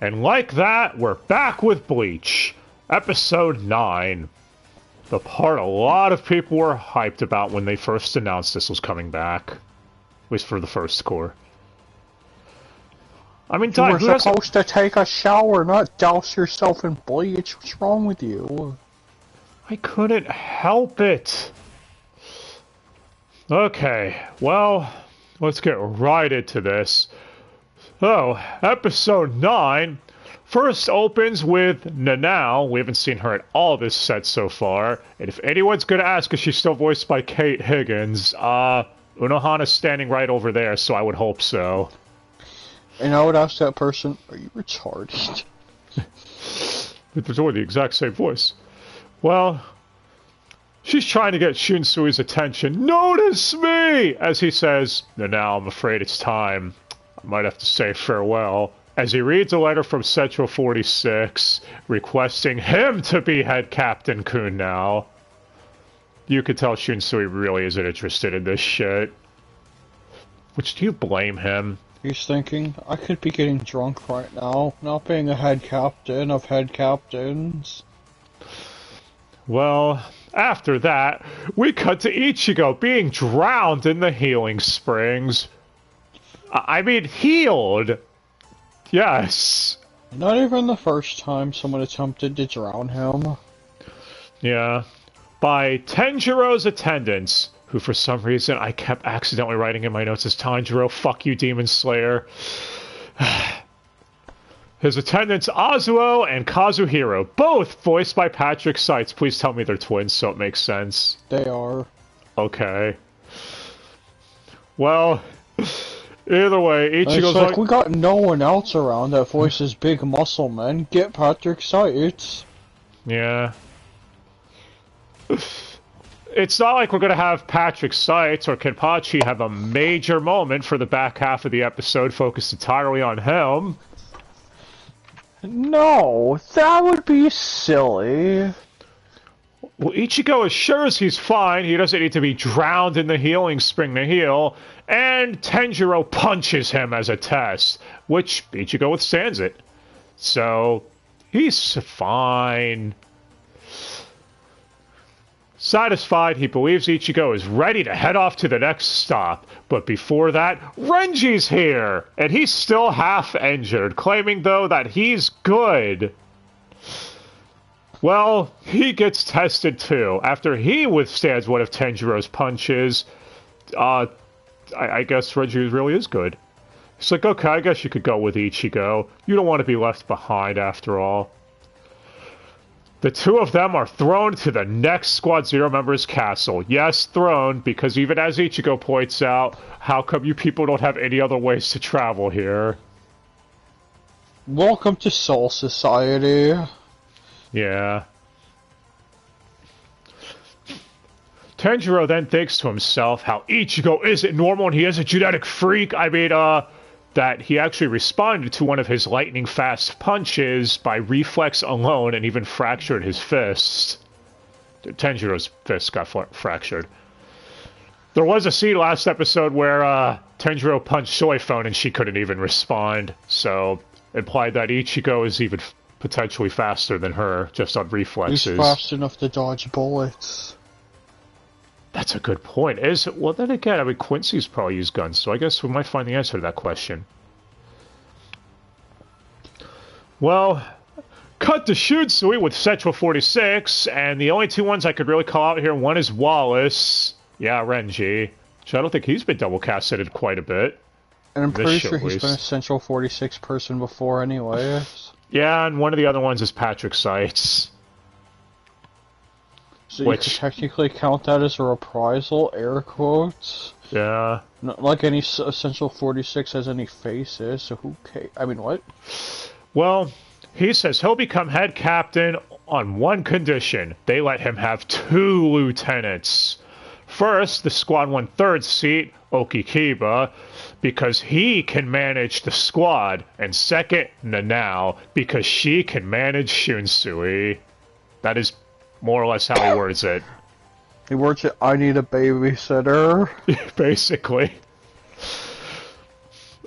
And like that, we're back with Bleach. Episode 9. The part a lot of people were hyped about when they first announced this was coming back. At least for the first core. I mean, you were supposed to take a shower, not douse yourself in bleach. What's wrong with you? I couldn't help it. Okay, well, let's get right into this. So, episode 9 first opens with Nanao. We haven't seen her at all this set so far. And if anyone's going to ask if she's still voiced by Kate Higgins, Unohana's standing right over there, so I would hope so. And I would ask that person, are you retarded? But there's only the exact same voice. Well, she's trying to get Shunsui's attention. Notice me! As he says, Nanao, I'm afraid it's time. I might have to say farewell. As he reads a letter from Central 46, requesting him to be head captain Kun now. You could tell Shunsui really isn't interested in this shit. Which, do you blame him? He's thinking, I could be getting drunk right now, not being a head captain of head captains. Well, after that, we cut to Ichigo being drowned in the healing springs. I mean, healed! Yes. Not even the first time someone attempted to drown him. Yeah. By Tenjiro's attendants, who for some reason I kept accidentally writing in my notes as Tanjiro, fuck you, Demon Slayer. His attendants Azuo and Kazuhiro, both voiced by Patrick Seitz. Please tell me they're twins so it makes sense. They are. Okay. Well, either way, Ichigo's like, we got no one else around that voices big muscle men. Get Patrick Seitz. Yeah. It's not like we're going to have Patrick Seitz or Kenpachi have a major moment for the back half of the episode focused entirely on him. No, that would be silly. Well, Ichigo assures he's fine. He doesn't need to be drowned in the healing spring to heal. And Tenjiro punches him as a test, which Ichigo withstands it. So, he's fine. Satisfied, he believes Ichigo is ready to head off to the next stop. But before that, Renji's here! And he's still half injured, claiming, though, that he's good. Well, he gets tested, too. After he withstands one of Tenjiro's punches, I guess Renji really is good. He's like, okay, I guess you could go with Ichigo. You don't want to be left behind, after all. The two of them are thrown to the next Squad Zero member's castle. Yes, thrown, because even as Ichigo points out, how come you people don't have any other ways to travel here? Welcome to Soul Society. Yeah. Tenjiro then thinks to himself how Ichigo isn't normal and he is a genetic freak. I mean, that he actually responded to one of his lightning-fast punches by reflex alone and even fractured his fist. Tenjiro's fist got fractured. There was a scene last episode where Tenjiro punched Soifone and she couldn't even respond, so implied that Ichigo is even potentially faster than her, just on reflexes. He's fast enough to dodge bullets. That's a good point. Well, then again, I mean, Quincy's probably used guns, so I guess we might find the answer to that question. Well, cut to Shunsui with Central 46, and the only two ones I could really call out here, one is Wallace. Yeah, Renji. Which I don't think he's been double-casted quite a bit. And I'm pretty sure he's been a Central 46 person before anyways. Yeah, and one of the other ones is Patrick Seitz. So you could technically count that as a reprisal, air quotes. Yeah. Not like any Essential 46 has any faces, so who cares? I mean, what? Well, he says he'll become head captain on one condition. They let him have 2 lieutenants. First, the Squad 1/3 seat, Okikiba, because he can manage the squad. And second, Nanao, because she can manage Shunsui. That is more or less how he words it. He words it, I need a babysitter. Basically.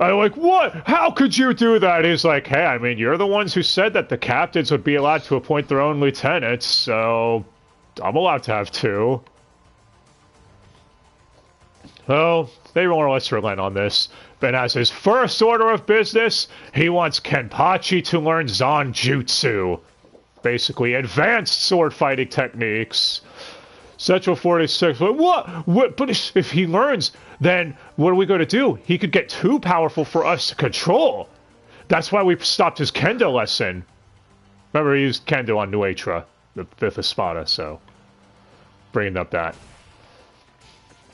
I'm like, what? How could you do that? He's like, hey, I mean, you're the ones who said that the captains would be allowed to appoint their own lieutenants, so I'm allowed to have two. Well, they more or less relent on this. But as his first order of business, he wants Kenpachi to learn Zanjutsu. Basically, advanced sword fighting techniques. Central 46, what? But if he learns, then what are we going to do? He could get too powerful for us to control. That's why we stopped his kendo lesson. Remember, he used kendo on Nuetra, the 5th Espada, so bringing up that.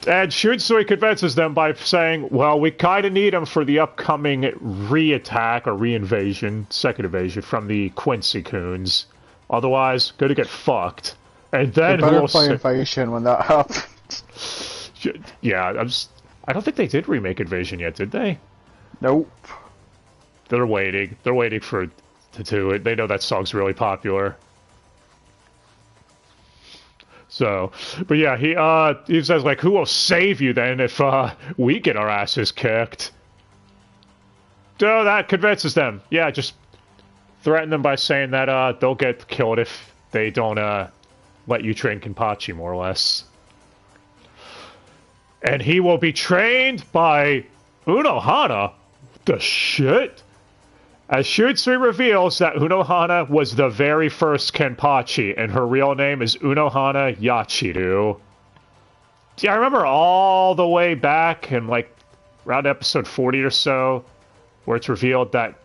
And Shunsui convinces them by saying, well, we kind of need him for the upcoming re-attack or re-invasion, second invasion from the Quincy-Coons. Otherwise, gonna get fucked. And then they better play Invasion when that happens. Yeah, I don't think they did remake Invasion yet, did they? Nope. They're waiting. They're waiting to do it. They know that song's really popular. So, but yeah, he says, like, who will save you then if we get our asses kicked? So that convinces them. Yeah, just threaten them by saying that they'll get killed if they don't let you train Kenpachi, more or less. And he will be trained by Unohana. The shit? As Shunsui reveals that Unohana was the very first Kenpachi, and her real name is Unohana Yachiru. Yeah, I remember all the way back in, like, around episode 40 or so, where it's revealed that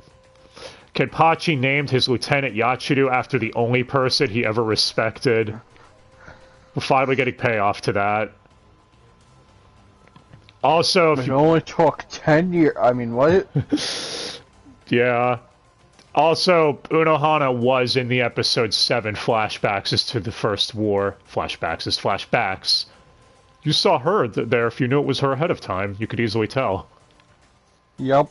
Kenpachi named his lieutenant Yachiru after the only person he ever respected. We're finally getting payoff to that. Also, if it only took 10 years. I mean, what? Yeah. Also, Unohana was in the episode 7 flashbacks as to the First War. Flashbacks. You saw her there. If you knew it was her ahead of time, you could easily tell. Yep.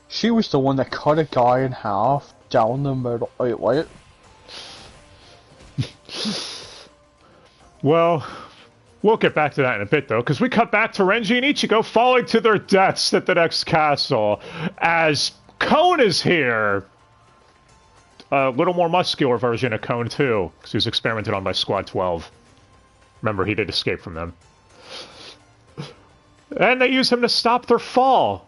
She was the one that cut a guy in half down the middle. Wait, what? Well, we'll get back to that in a bit, though, because we cut back to Renji and Ichigo falling to their deaths at the next castle, as Cone is here. A little more muscular version of Cone, too, because he was experimented on by Squad 12. Remember, he did escape from them. And they use him to stop their fall.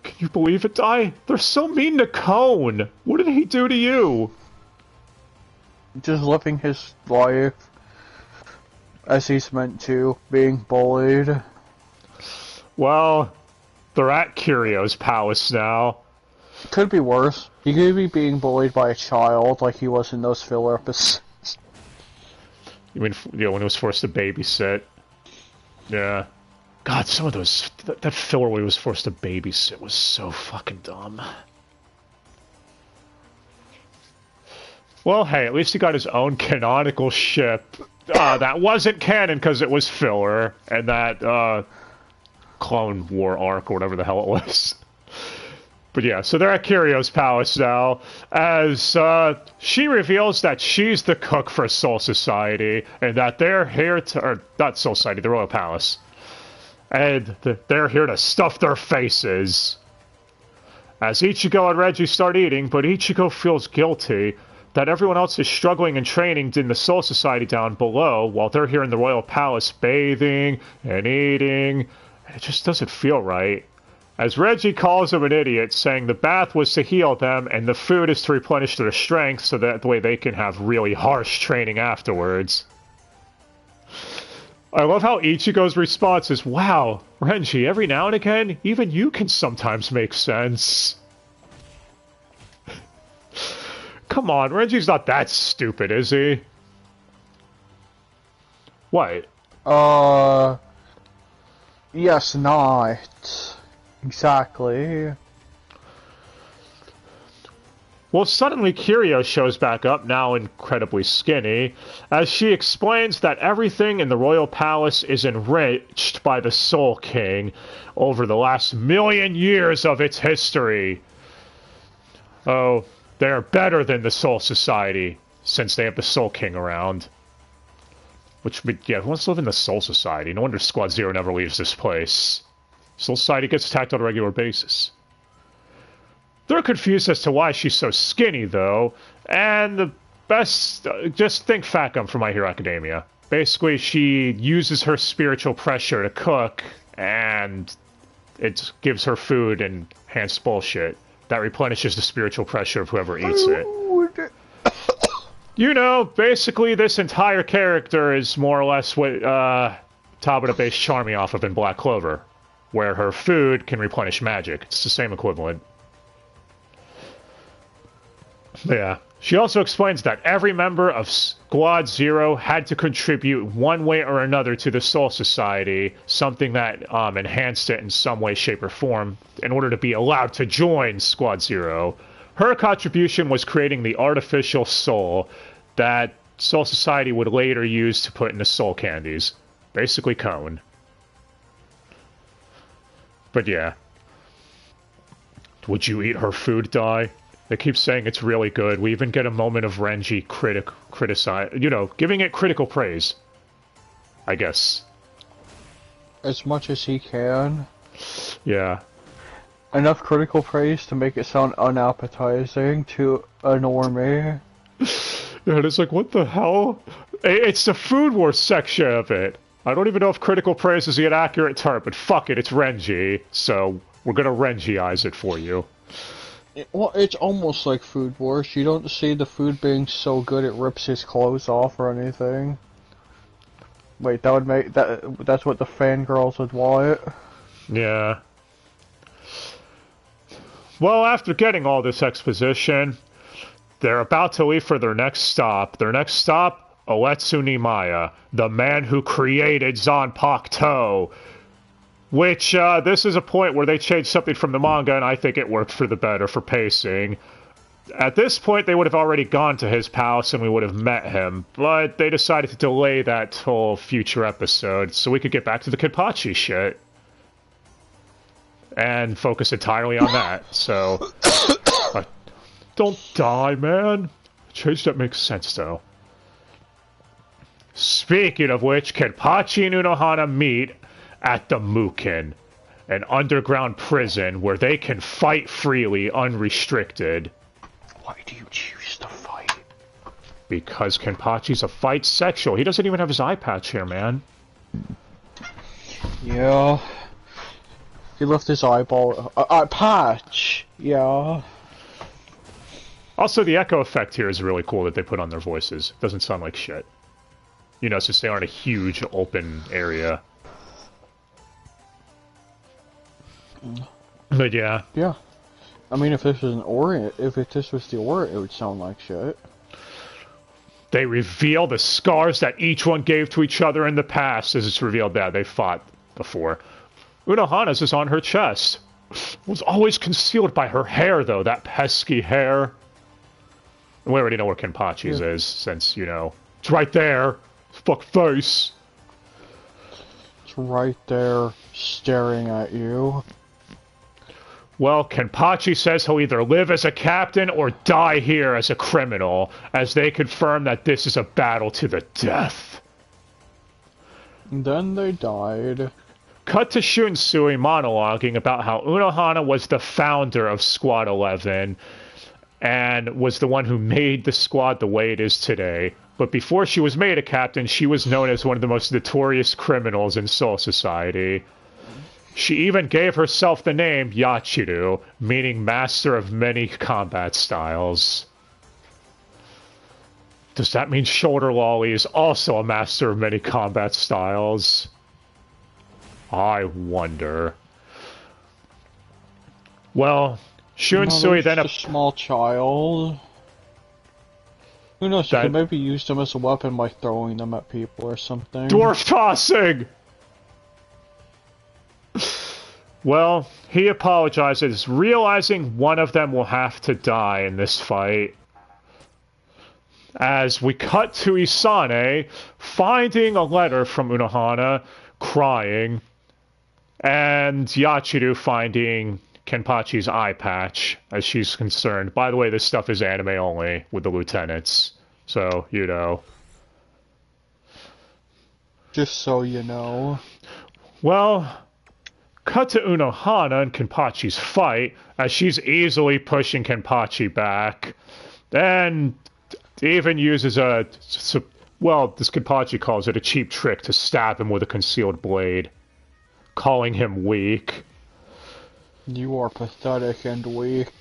Can you believe it, Dai? They're so mean to Cone. What did he do to you? Just living his life as he's meant to, being bullied. Well, they're at Kirio's palace now. Could be worse. He could be being bullied by a child like he was in those filler episodes. You mean, when he was forced to babysit? Yeah. God, some of those... That filler where he was forced to babysit was so fucking dumb. Well, hey, at least he got his own canonical ship. That wasn't canon because it was filler, and that, Clone War arc, or whatever the hell it was. But yeah, so they're at Kirio's palace now, as, she reveals that she's the cook for Soul Society, and that they're here to... Or, not Soul Society, the Royal Palace. And they're here to stuff their faces. As Ichigo and Reggie start eating, but Ichigo feels guilty that everyone else is struggling and training in the Soul Society down below, while they're here in the Royal Palace bathing and eating. And it just doesn't feel right. As Reggie calls him an idiot, saying the bath was to heal them and the food is to replenish their strength so that way they can have really harsh training afterwards. I love how Ichigo's response is, wow, Renji, every now and again, even you can sometimes make sense. Come on, Renji's not that stupid, is he? What? Yes, not. Exactly. Well, suddenly Kirio shows back up, now incredibly skinny, as she explains that everything in the Royal Palace is enriched by the Soul King over the last 1,000,000 years of its history. Oh, they're better than the Soul Society, since they have the Soul King around. Which, yeah, who wants to live in the Soul Society? No wonder Squad Zero never leaves this place. Soul Society gets attacked on a regular basis. They're confused as to why she's so skinny, though, and the best... just think Facum from My Hero Academia. Basically, she uses her spiritual pressure to cook, and it gives her food and enhanced bullshit that replenishes the spiritual pressure of whoever eats it. You know, basically this entire character is more or less what Tabata based Charmy off of in Black Clover, where her food can replenish magic. It's the same equivalent. Yeah. She also explains that every member of Squad Zero had to contribute one way or another to the Soul Society, something that enhanced it in some way, shape, or form, in order to be allowed to join Squad Zero. Her contribution was creating the artificial soul that Soul Society would later use to put into soul candies. Basically cone. But yeah. Would you eat her food, Dai? They keep saying it's really good. We even get a moment of Renji criticize, you know, giving it critical praise. I guess. As much as he can. Yeah. Enough critical praise to make it sound unappetizing to a normie. Yeah, and it's like, what the hell? It's the Food Wars section of it. I don't even know if critical praise is the inaccurate term, but fuck it, it's Renji. So, we're gonna Renji-ize it for you. Well, it's almost like Food Wars. You don't see the food being so good it rips his clothes off or anything. Wait, that would make... that's what the fangirls would want. Yeah. Well, after getting all this exposition, they're about to leave for their next stop. Their next stop, Oetsu Nimaya, the man who created Zanpakuto. Which, this is a point where they changed something from the manga, and I think it worked for the better for pacing. At this point, they would have already gone to his palace and we would have met him, but they decided to delay that till future episode so we could get back to the Kenpachi shit. And focus entirely on that, so... don't die, man. Change that makes sense, though. Speaking of which, Kenpachi and Unohana meet at the Mukin, an underground prison where they can fight freely, unrestricted. Why do you choose to fight? Because Kenpachi's a fight sexual. He doesn't even have his eye patch here, man. Yeah. He left his eyeball... patch! Yeah. Also, the echo effect here is really cool that they put on their voices. Doesn't sound like shit. You know, since they aren't a huge open area. But yeah. Yeah. I mean, if this was an Orient, if this was the Orient, it would sound like shit. They reveal the scars that each one gave to each other in the past, as it's revealed that they fought before. Unohana's is on her chest. It was always concealed by her hair, though, that pesky hair. And we already know where Kenpachi's is, since, you know, it's right there. Fuck face. It's right there, staring at you. Well, Kenpachi says he'll either live as a captain or die here as a criminal, as they confirm that this is a battle to the death. And then they died. Cut to Shunsui monologuing about how Unohana was the founder of Squad 11 and was the one who made the squad the way it is today. But before she was made a captain, she was known as one of the most notorious criminals in Soul Society. She even gave herself the name Yachiru, meaning master of many combat styles. Does that mean Shoulder Lolly is also a master of many combat styles? I wonder. Well, Shunsui then... a small child. Who knows, you could maybe use them as a weapon by throwing them at people or something. Dwarf tossing! Well, he apologizes, realizing one of them will have to die in this fight. As we cut to Isane, finding a letter from Unohana, crying, and Yachiru finding Kenpachi's eye patch, as she's concerned. By the way, this stuff is anime only, with the lieutenants, so, you know. Just so you know. Well... Cut to Unohana and Kenpachi's fight, as she's easily pushing Kenpachi back. And even uses well, this Kenpachi calls it a cheap trick to stab him with a concealed blade, calling him weak. You are pathetic and weak.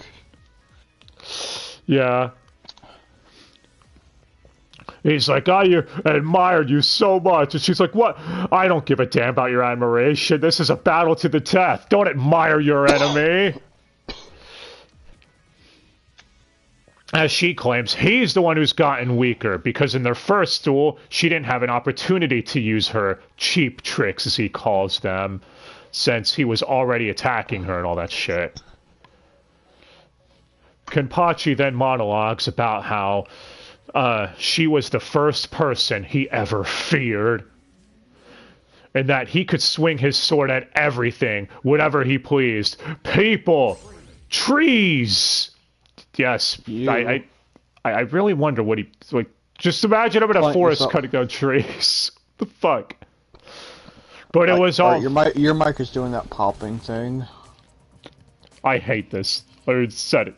Yeah. He's like, I admired you so much. And she's like, what? I don't give a damn about your admiration. This is a battle to the death. Don't admire your enemy. As she claims, he's the one who's gotten weaker, because in their first duel, she didn't have an opportunity to use her cheap tricks, as he calls them, since he was already attacking her and all that shit. Kenpachi then monologues about how she was the first person he ever feared, and that he could swing his sword at everything, whatever he pleased. People, trees. Yes, I really wonder what he like. Just imagine him in a forest cutting down trees. The fuck. But it was all. Your mic is doing that popping thing. I hate this. I said it.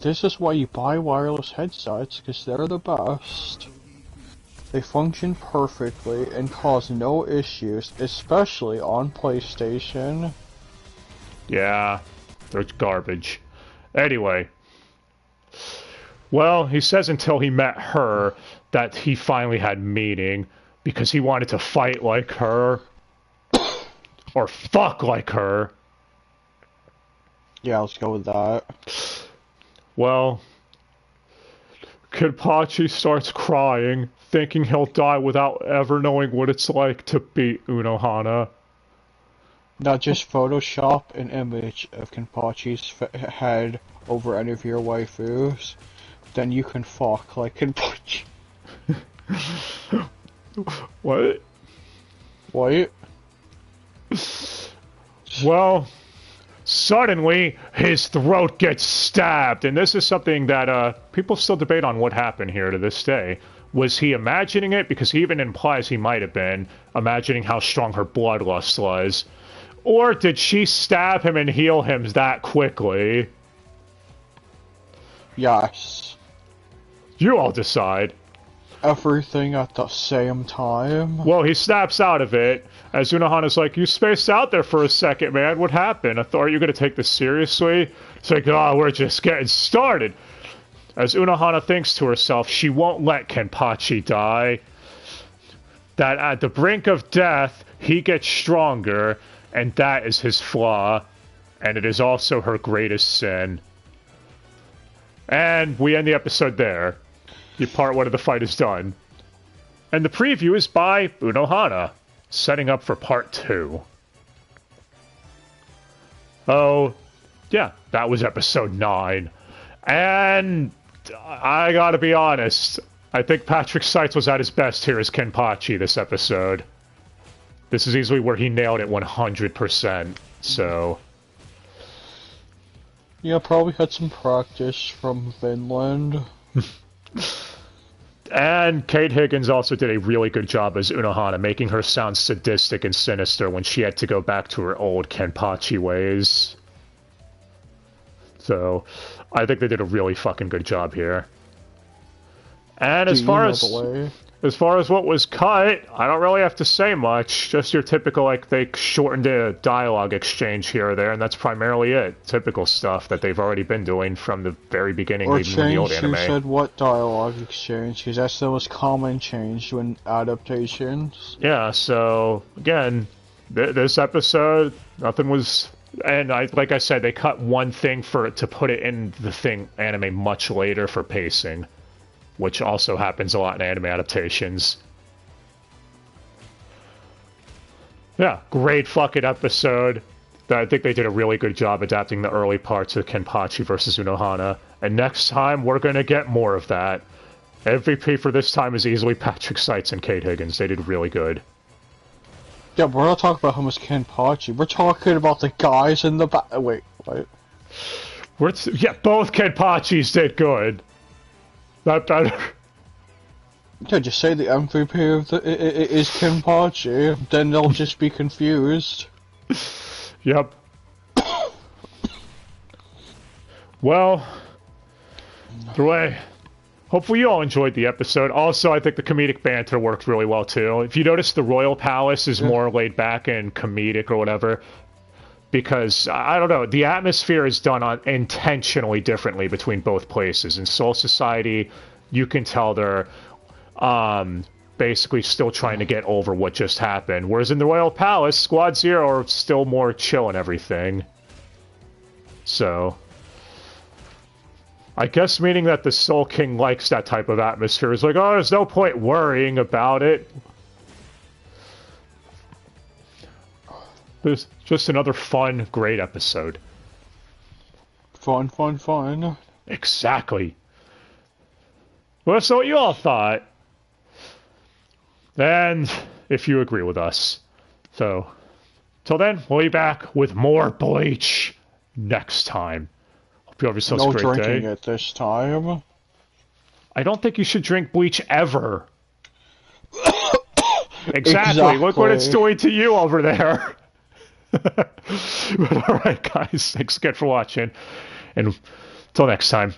This is why you buy wireless headsets, because they're the best. They function perfectly and cause no issues, especially on PlayStation. Yeah, they're garbage. Anyway. Well, he says until he met her that he finally had meaning, because he wanted to fight like her. Or fuck like her. Yeah, let's go with that. Well, Kenpachi starts crying, thinking he'll die without ever knowing what it's like to beat Unohana. Now just Photoshop an image of Kenpachi's head over any of your waifus, then you can fuck like Kenpachi. What? What? Well, suddenly his throat gets stabbed, and this is something that people still debate on what happened here to this day. Was he imagining it? Because he even implies he might have been imagining how strong her bloodlust was. Or did she stab him and heal him that quickly? Yes. You all decide. Everything at the same time. Well, he snaps out of it, as Unohana's like, you spaced out there for a second, man. What happened? I thought, are you going to take this seriously? It's like, oh, we're just getting started. As Unohana thinks to herself, she won't let Kenpachi die. That at the brink of death, he gets stronger, and that is his flaw. And it is also her greatest sin. And we end the episode there. The part 1 of the fight is done. And the preview is by Unohana, setting up for part 2. Oh, yeah, that was episode 9. And I gotta be honest, I think Patrick Seitz was at his best here as Kenpachi this episode. This is easily where he nailed it 100%, so... Yeah, probably had some practice from Finland. And Kate Higgins also did a really good job as Unohana, making her sound sadistic and sinister when she had to go back to her old Kenpachi ways. So, I think they did a really fucking good job here. And as far as what was cut, I don't really have to say much. Just your typical, like, they shortened a dialogue exchange here or there, and that's primarily it. Typical stuff that they've already been doing from the very beginning, or even in the old anime. Who said what dialogue exchange? Because that's the most common change when adaptations. Yeah, so, again, this episode, nothing was... And like I said, they cut one thing to put it in the thing anime much later for pacing. Which also happens a lot in anime adaptations. Yeah, great fucking episode. I think they did a really good job adapting the early parts of Kenpachi versus Unohana. And next time, we're going to get more of that. MVP for this time is easily Patrick Seitz and Kate Higgins. They did really good. Yeah, we're not talking about how much Kenpachi. We're talking about the guys in the back. Wait, what? Yeah, both Kenpachis did good. Not better. Yeah, just say the MVP of is Kenpachi, then they'll just be confused. Yep. Well, either way, hopefully you all enjoyed the episode. Also, I think the comedic banter worked really well too. If you notice, the Royal Palace is more laid back and comedic or whatever. Because, I don't know, the atmosphere is done intentionally differently between both places. In Soul Society, you can tell they're basically still trying to get over what just happened. Whereas in the Royal Palace, Squad Zero are still more chill and everything. So, I guess meaning that the Soul King likes that type of atmosphere. It's like, oh, there's no point worrying about it. It's just another fun, great episode. Fun, fun, fun. Exactly. Well, so what you all thought. And if you agree with us. So, till then, we'll be back with more Bleach next time. Hope you have yourselves a great day. No drinking it this time. I don't think you should drink Bleach ever. Exactly. Look what it's doing to you over there. But alright, guys. Thanks again for watching. And until next time.